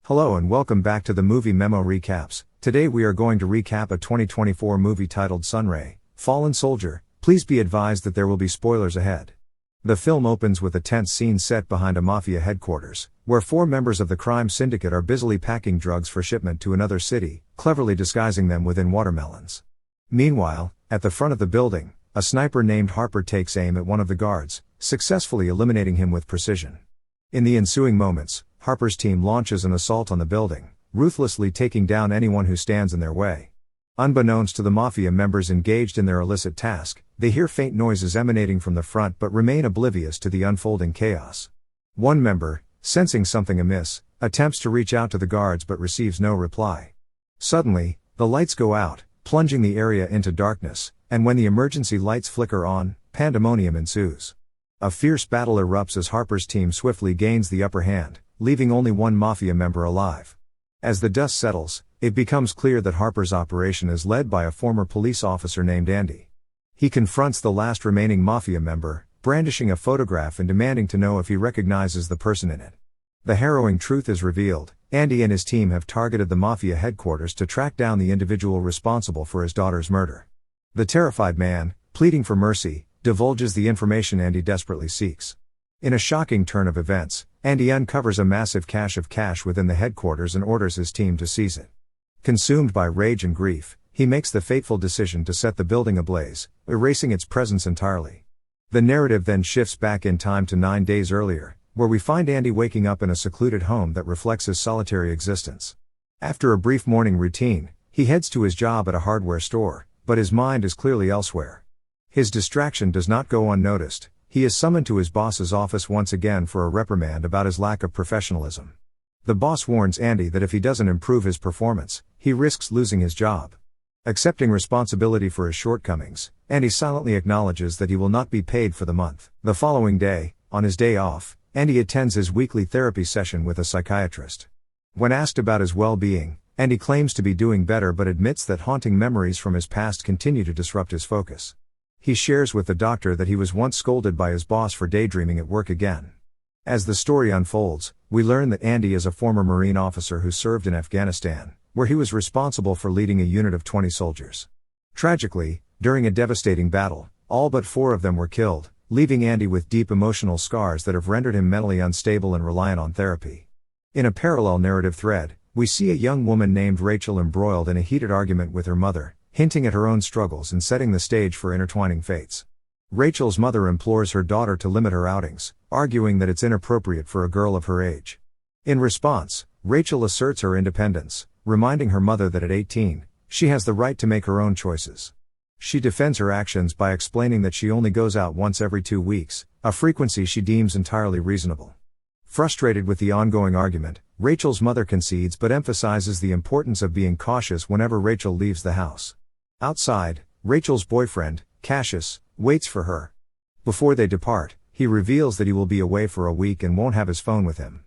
Hello and welcome back to the Movie Memo Recaps. Today we are going to recap a 2024 movie titled Sunray, Fallen Soldier. Please be advised that there will be spoilers ahead. The film opens with a tense scene set behind a mafia headquarters, where four members of the crime syndicate are busily packing drugs for shipment to another city, cleverly disguising them within watermelons. Meanwhile, at the front of the building, a sniper named Harper takes aim at one of the guards, successfully eliminating him with precision. In the ensuing moments, Harper's team launches an assault on the building, ruthlessly taking down anyone who stands in their way. Unbeknownst to the mafia members engaged in their illicit task, they hear faint noises emanating from the front but remain oblivious to the unfolding chaos. One member, sensing something amiss, attempts to reach out to the guards but receives no reply. Suddenly, the lights go out, plunging the area into darkness, and when the emergency lights flicker on, pandemonium ensues. A fierce battle erupts as Harper's team swiftly gains the upper hand, leaving only one mafia member alive. As the dust settles, it becomes clear that Harper's operation is led by a former police officer named Andy. He confronts the last remaining mafia member, brandishing a photograph and demanding to know if he recognizes the person in it. The harrowing truth is revealed: Andy and his team have targeted the mafia headquarters to track down the individual responsible for his daughter's murder. The terrified man, pleading for mercy, divulges the information Andy desperately seeks. In a shocking turn of events, Andy uncovers a massive cache of cash within the headquarters and orders his team to seize it. Consumed by rage and grief, he makes the fateful decision to set the building ablaze, erasing its presence entirely. The narrative then shifts back in time to 9 days earlier, where we find Andy waking up in a secluded home that reflects his solitary existence. After a brief morning routine, he heads to his job at a hardware store, but his mind is clearly elsewhere. His distraction does not go unnoticed. He is summoned to his boss's office once again for a reprimand about his lack of professionalism. The boss warns Andy that if he doesn't improve his performance, he risks losing his job. Accepting responsibility for his shortcomings, Andy silently acknowledges that he will not be paid for the month. The following day, on his day off, Andy attends his weekly therapy session with a psychiatrist. When asked about his well-being, Andy claims to be doing better but admits that haunting memories from his past continue to disrupt his focus. He shares with the doctor that he was once scolded by his boss for daydreaming at work again. As the story unfolds, we learn that Andy is a former Marine officer who served in Afghanistan, where he was responsible for leading a unit of 20 soldiers. Tragically, during a devastating battle, all but 4 of them were killed, leaving Andy with deep emotional scars that have rendered him mentally unstable and reliant on therapy. In a parallel narrative thread, we see a young woman named Rachel embroiled in a heated argument with her mother, hinting at her own struggles and setting the stage for intertwining fates. Rachel's mother implores her daughter to limit her outings, arguing that it's inappropriate for a girl of her age. In response, Rachel asserts her independence, reminding her mother that at 18, she has the right to make her own choices. She defends her actions by explaining that she only goes out once every 2 weeks, a frequency she deems entirely reasonable. Frustrated with the ongoing argument, Rachel's mother concedes but emphasizes the importance of being cautious whenever Rachel leaves the house. Outside, Rachel's boyfriend, Cassius, waits for her. Before they depart, he reveals that he will be away for a week and won't have his phone with him.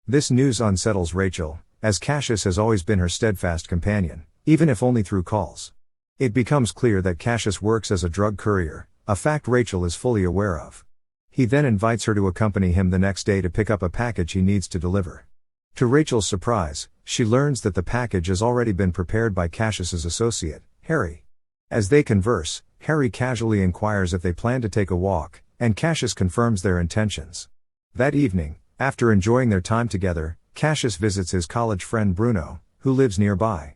This news unsettles Rachel, as Cassius has always been her steadfast companion, even if only through calls. It becomes clear that Cassius works as a drug courier, a fact Rachel is fully aware of. He then invites her to accompany him the next day to pick up a package he needs to deliver. To Rachel's surprise, she learns that the package has already been prepared by Cassius's associate, Harry. As they converse, Harry casually inquires if they plan to take a walk, and Cassius confirms their intentions. That evening, after enjoying their time together, Cassius visits his college friend Bruno, who lives nearby.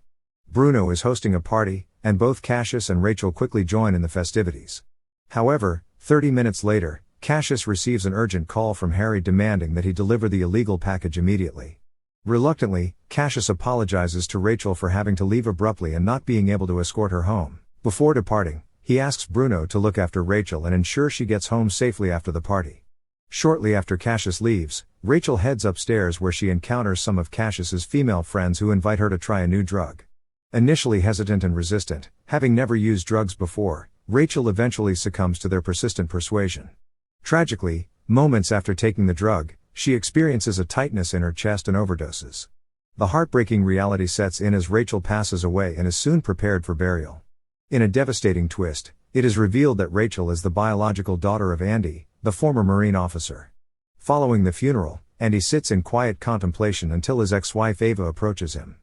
Bruno is hosting a party, and both Cassius and Rachel quickly join in the festivities. However, 30 minutes later, Cassius receives an urgent call from Harry demanding that he deliver the illegal package immediately. Reluctantly, Cassius apologizes to Rachel for having to leave abruptly and not being able to escort her home. Before departing, he asks Bruno to look after Rachel and ensure she gets home safely after the party. Shortly after Cassius leaves, Rachel heads upstairs where she encounters some of Cassius's female friends who invite her to try a new drug. Initially hesitant and resistant, having never used drugs before, Rachel eventually succumbs to their persistent persuasion. Tragically, moments after taking the drug, she experiences a tightness in her chest and overdoses. The heartbreaking reality sets in as Rachel passes away and is soon prepared for burial. In a devastating twist, it is revealed that Rachel is the biological daughter of Andy, the former Marine officer. Following the funeral, and he sits in quiet contemplation until his ex-wife Ava approaches him.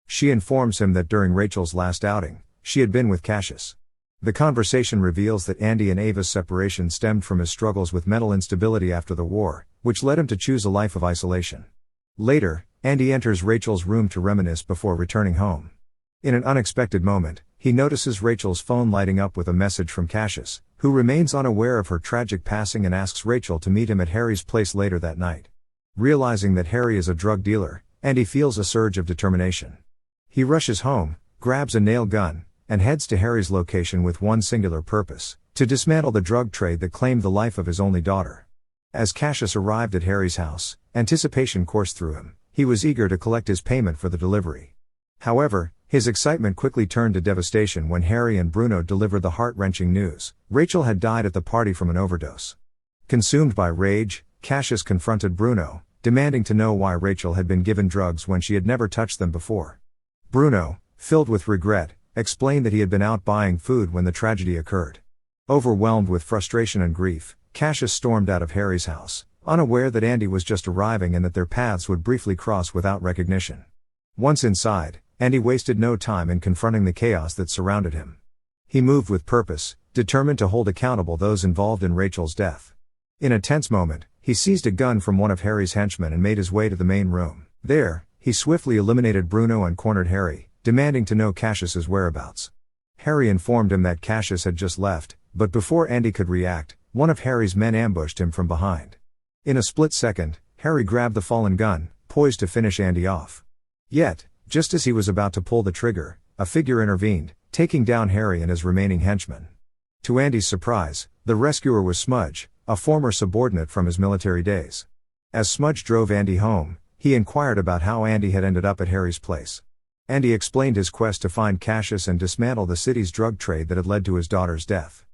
She informs him that during Rachel's last outing, she had been with Cassius. The conversation reveals that Andy and Ava's separation stemmed from his struggles with mental instability after the war, which led him to choose a life of isolation. Later, Andy enters Rachel's room to reminisce before returning home. In an unexpected moment, he notices Rachel's phone lighting up with a message from Cassius, who remains unaware of her tragic passing and asks Rachel to meet him at Harry's place later that night. Realizing that Harry is a drug dealer, Andy feels a surge of determination. He rushes home, grabs a nail gun, and heads to Harry's location with one singular purpose: to dismantle the drug trade that claimed the life of his only daughter. As Cassius arrived at Harry's house, anticipation coursed through him. He was eager to collect his payment for the delivery. However, his excitement quickly turned to devastation when Harry and Bruno delivered the heart-wrenching news: Rachel had died at the party from an overdose. Consumed by rage, Cassius confronted Bruno, demanding to know why Rachel had been given drugs when she had never touched them before. Bruno, filled with regret, explained that he had been out buying food when the tragedy occurred. Overwhelmed with frustration and grief, Cassius stormed out of Harry's house, unaware that Andy was just arriving and that their paths would briefly cross without recognition. Once inside, Andy wasted no time in confronting the chaos that surrounded him. He moved with purpose, determined to hold accountable those involved in Rachel's death. In a tense moment, he seized a gun from one of Harry's henchmen and made his way to the main room. There, he swiftly eliminated Bruno and cornered Harry, demanding to know Cassius's whereabouts. Harry informed him that Cassius had just left, but before Andy could react, one of Harry's men ambushed him from behind. In a split second, Harry grabbed the fallen gun, poised to finish Andy off. Yet, just as he was about to pull the trigger, a figure intervened, taking down Harry and his remaining henchmen. To Andy's surprise, the rescuer was Smudge, a former subordinate from his military days. As Smudge drove Andy home, he inquired about how Andy had ended up at Harry's place. Andy explained his quest to find Cassius and dismantle the city's drug trade that had led to his daughter's death.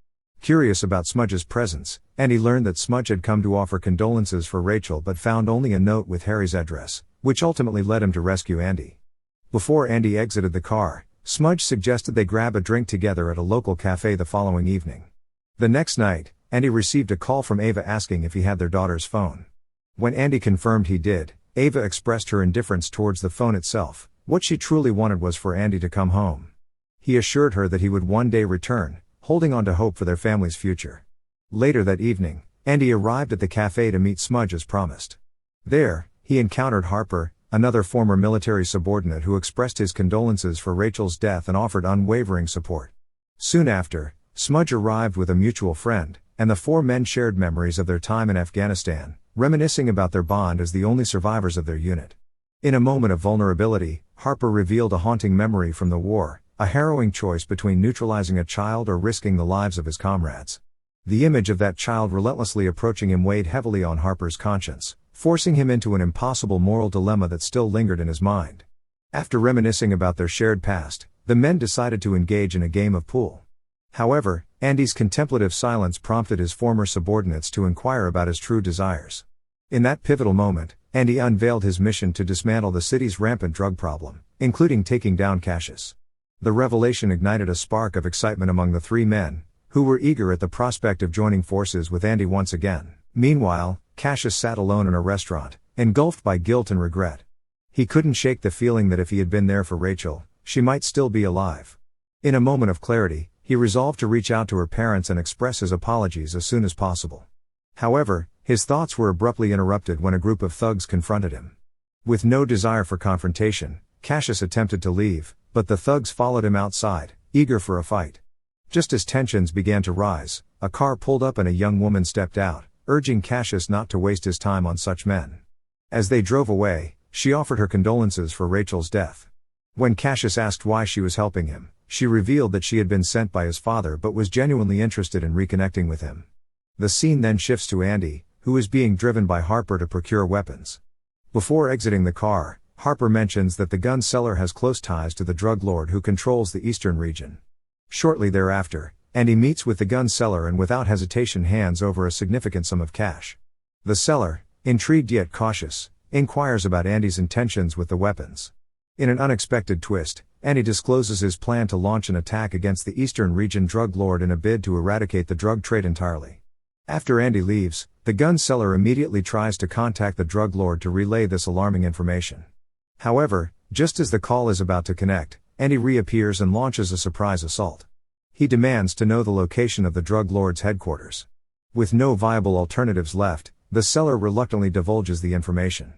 Curious about Smudge's presence, Andy learned that Smudge had come to offer condolences for Rachel but found only a note with Harry's address, which ultimately led him to rescue Andy. Before Andy exited the car, Smudge suggested they grab a drink together at a local cafe the following evening. The next night, Andy received a call from Ava asking if he had their daughter's phone. When Andy confirmed he did, Ava expressed her indifference towards the phone itself. What she truly wanted was for Andy to come home. He assured her that he would one day return, holding on to hope for their family's future. Later that evening, Andy arrived at the cafe to meet Smudge as promised. There, he encountered Harper, another former military subordinate who expressed his condolences for Rachel's death and offered unwavering support. Soon after, Smudge arrived with a mutual friend, and the four men shared memories of their time in Afghanistan, reminiscing about their bond as the only survivors of their unit. In a moment of vulnerability, Harper revealed a haunting memory from the war, a harrowing choice between neutralizing a child or risking the lives of his comrades. The image of that child relentlessly approaching him weighed heavily on Harper's conscience, forcing him into an impossible moral dilemma that still lingered in his mind. After reminiscing about their shared past, the men decided to engage in a game of pool. However, Andy's contemplative silence prompted his former subordinates to inquire about his true desires. In that pivotal moment, Andy unveiled his mission to dismantle the city's rampant drug problem, including taking down Cassius. The revelation ignited a spark of excitement among the three men, who were eager at the prospect of joining forces with Andy once again. Meanwhile, Cassius sat alone in a restaurant, engulfed by guilt and regret. He couldn't shake the feeling that if he had been there for Rachel, she might still be alive. In a moment of clarity, he resolved to reach out to her parents and express his apologies as soon as possible. However, his thoughts were abruptly interrupted when a group of thugs confronted him. With no desire for confrontation, Cassius attempted to leave, but the thugs followed him outside, eager for a fight. Just as tensions began to rise, a car pulled up and a young woman stepped out, urging Cassius not to waste his time on such men. As they drove away, she offered her condolences for Rachel's death. When Cassius asked why she was helping him, she revealed that she had been sent by his father but was genuinely interested in reconnecting with him. The scene then shifts to Andy, who is being driven by Harper to procure weapons. Before exiting the car, Harper mentions that the gun seller has close ties to the drug lord who controls the eastern region. Shortly thereafter, Andy meets with the gun seller and without hesitation hands over a significant sum of cash. The seller, intrigued yet cautious, inquires about Andy's intentions with the weapons. In an unexpected twist, Andy discloses his plan to launch an attack against the eastern region drug lord in a bid to eradicate the drug trade entirely. After Andy leaves, the gun seller immediately tries to contact the drug lord to relay this alarming information. However, just as the call is about to connect, Andy reappears and launches a surprise assault. He demands to know the location of the drug lord's headquarters. With no viable alternatives left, the seller reluctantly divulges the information.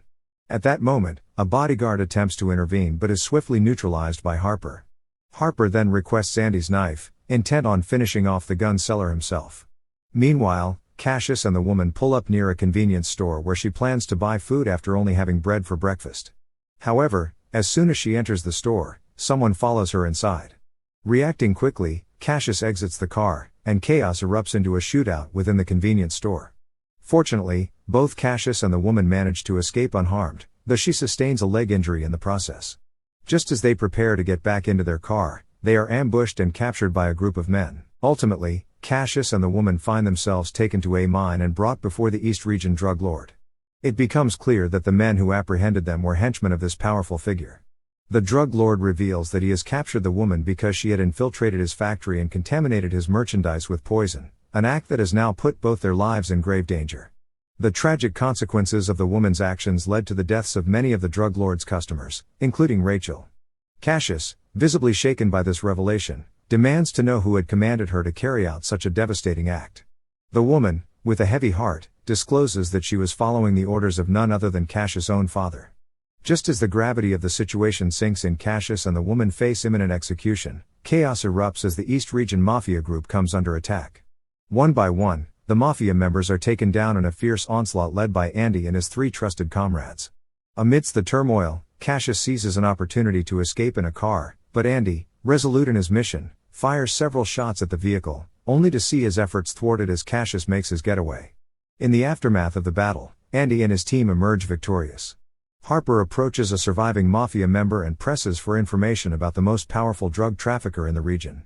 At that moment, a bodyguard attempts to intervene but is swiftly neutralized by Harper. Harper then requests Andy's knife, intent on finishing off the gun seller himself. Meanwhile, Cassius and the woman pull up near a convenience store where she plans to buy food after only having bread for breakfast. However, as soon as she enters the store, someone follows her inside. Reacting quickly, Cassius exits the car, and chaos erupts into a shootout within the convenience store. Fortunately, both Cassius and the woman manage to escape unharmed, though she sustains a leg injury in the process. Just as they prepare to get back into their car, they are ambushed and captured by a group of men. Ultimately, Cassius and the woman find themselves taken to a mine and brought before the East Region drug lord. It becomes clear that the men who apprehended them were henchmen of this powerful figure. The drug lord reveals that he has captured the woman because she had infiltrated his factory and contaminated his merchandise with poison, an act that has now put both their lives in grave danger. The tragic consequences of the woman's actions led to the deaths of many of the drug lord's customers, including Rachel. Cassius, visibly shaken by this revelation, demands to know who had commanded her to carry out such a devastating act. The woman, with a heavy heart, discloses that she was following the orders of none other than Cassius' own father. Just as the gravity of the situation sinks in, Cassius and the woman face imminent execution, chaos erupts as the East Region Mafia group comes under attack. One by one, the Mafia members are taken down in a fierce onslaught led by Andy and his 3 trusted comrades. Amidst the turmoil, Cassius seizes an opportunity to escape in a car, but Andy, resolute in his mission, fires several shots at the vehicle, only to see his efforts thwarted as Cassius makes his getaway. In the aftermath of the battle, Andy and his team emerge victorious. Harper approaches a surviving Mafia member and presses for information about the most powerful drug trafficker in the region.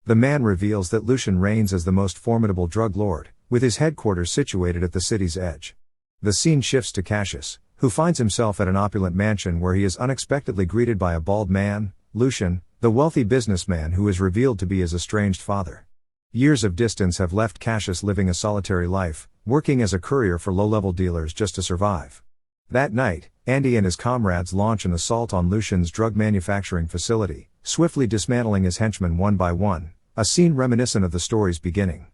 The man reveals that Lucian reigns as the most formidable drug lord, with his headquarters situated at the city's edge. The scene shifts to Cassius, who finds himself at an opulent mansion where he is unexpectedly greeted by a bald man, Lucian, the wealthy businessman who is revealed to be his estranged father. Years of distance have left Cassius living a solitary life, working as a courier for low-level dealers just to survive. That night, Andy and his comrades launch an assault on Lucian's drug manufacturing facility, swiftly dismantling his henchmen one by one, a scene reminiscent of the story's beginning.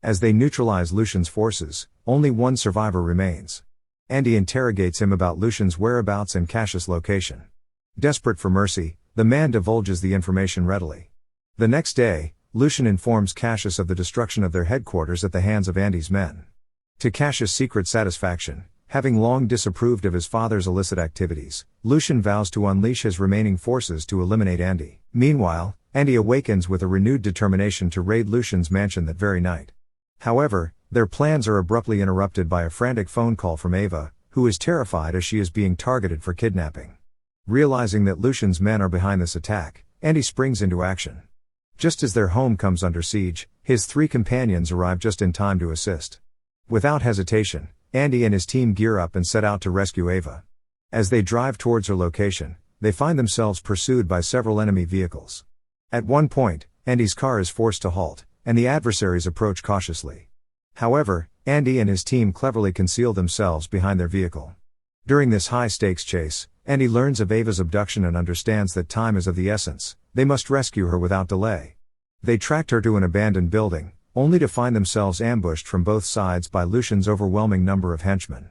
As they neutralize Lucian's forces, only one survivor remains. Andy interrogates him about Lucian's whereabouts and Cassius' location. Desperate for mercy, the man divulges the information readily. The next day, Lucian informs Cassius of the destruction of their headquarters at the hands of Andy's men. To Cassius' secret satisfaction, having long disapproved of his father's illicit activities, Lucian vows to unleash his remaining forces to eliminate Andy. Meanwhile, Andy awakens with a renewed determination to raid Lucian's mansion that very night. However, their plans are abruptly interrupted by a frantic phone call from Ava, who is terrified as she is being targeted for kidnapping. Realizing that Lucian's men are behind this attack, Andy springs into action. Just as their home comes under siege, his 3 companions arrive just in time to assist. Without hesitation, Andy and his team gear up and set out to rescue Ava. As they drive towards her location, they find themselves pursued by several enemy vehicles. At one point, Andy's car is forced to halt, and the adversaries approach cautiously. However, Andy and his team cleverly conceal themselves behind their vehicle. During this high-stakes chase, Andy learns of Ava's abduction and understands that time is of the essence. They must rescue her without delay. They tracked her to an abandoned building, only to find themselves ambushed from both sides by Lucian's overwhelming number of henchmen.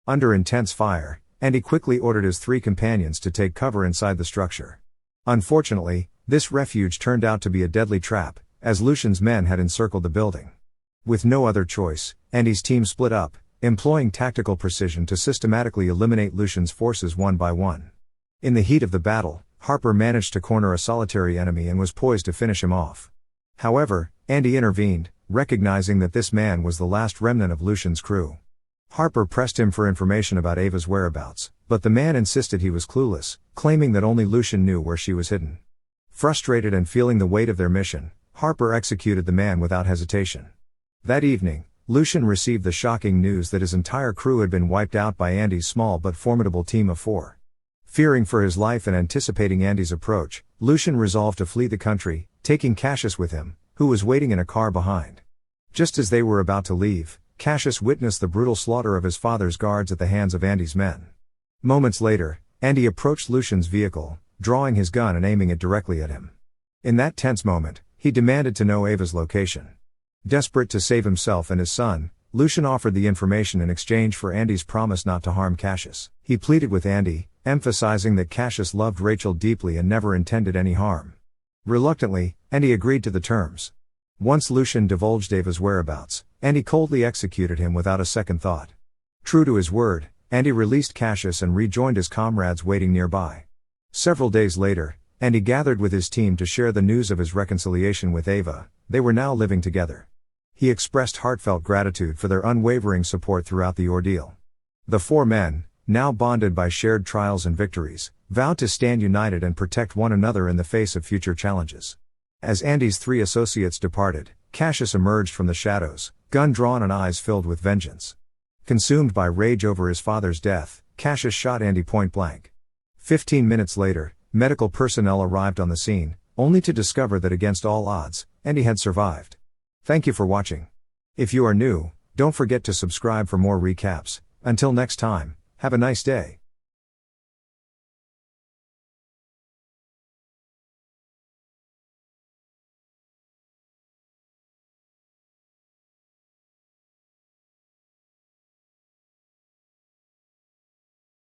Under intense fire, Andy quickly ordered his 3 companions to take cover inside the structure. Unfortunately, this refuge turned out to be a deadly trap, as Lucian's men had encircled the building. With no other choice, Andy's team split up, employing tactical precision to systematically eliminate Lucian's forces one by one. In the heat of the battle, Harper managed to corner a solitary enemy and was poised to finish him off. However, Andy intervened, recognizing that this man was the last remnant of Lucian's crew. Harper pressed him for information about Ava's whereabouts, but the man insisted he was clueless, claiming that only Lucian knew where she was hidden. Frustrated and feeling the weight of their mission, Harper executed the man without hesitation. That evening, Lucian received the shocking news that his entire crew had been wiped out by Andy's small but formidable team of 4. Fearing for his life and anticipating Andy's approach, Lucian resolved to flee the country, taking Cassius with him, who was waiting in a car behind. Just as they were about to leave, Cassius witnessed the brutal slaughter of his father's guards at the hands of Andy's men. Moments later, Andy approached Lucian's vehicle, drawing his gun and aiming it directly at him. In that tense moment, he demanded to know Ava's location. Desperate to save himself and his son, Lucian offered the information in exchange for Andy's promise not to harm Cassius. He pleaded with Andy, emphasizing that Cassius loved Rachel deeply and never intended any harm. Reluctantly, Andy agreed to the terms. Once Lucian divulged Ava's whereabouts, Andy coldly executed him without a second thought. True to his word, Andy released Cassius and rejoined his comrades waiting nearby. Several days later, Andy gathered with his team to share the news of his reconciliation with Ava. They were now living together. He expressed heartfelt gratitude for their unwavering support throughout the ordeal. The four men, now bonded by shared trials and victories, vowed to stand united and protect one another in the face of future challenges. As Andy's three associates departed, Cassius emerged from the shadows, gun drawn and eyes filled with vengeance. Consumed by rage over his father's death, Cassius shot Andy point blank. 15 minutes later, medical personnel arrived on the scene, only to discover that against all odds, Andy had survived. Thank you for watching. If you are new, don't forget to subscribe for more recaps. Until next time, have a nice day.